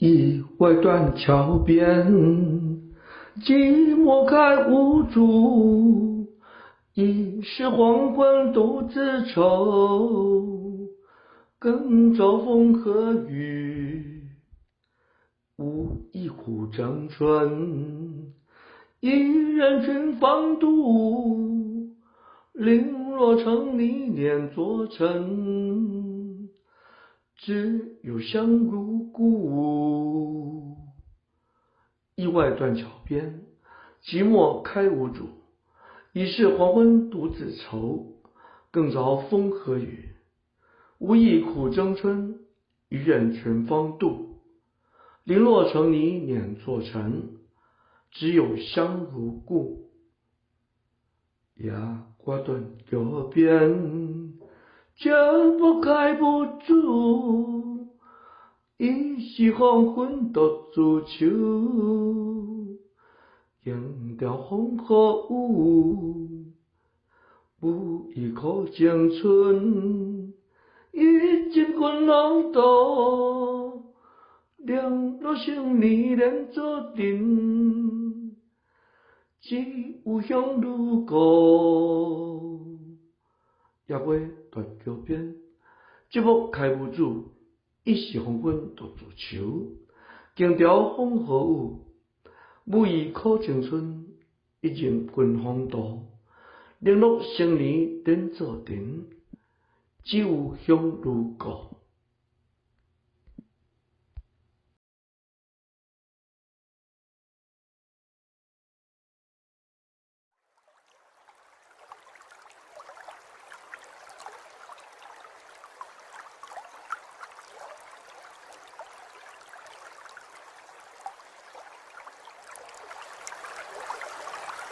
一外断桥边，寂寞开无主。已是黄昏独自愁，更遭风和雨。无一壶争春，一人群芳妒。零落成泥碾作尘，只有香如故。意外断桥边，寂寞开无主。已是黄昏独自愁，更遭风和雨。无意苦争春，一人群芳妒。零落成泥碾作尘，只有香如故。呀，挂断桥边，脚步开不住，已是黄昏独自愁。忘掉风和雨，无一颗青春，已经困浪倒，两落成泥碾作尘，只有香如故。夜尾断桥边，寂寞开无主，已是黄昏独自愁。惊掉风和雨，无一颗青春，已经困荒岛，零落成泥碾作尘，只有香如故。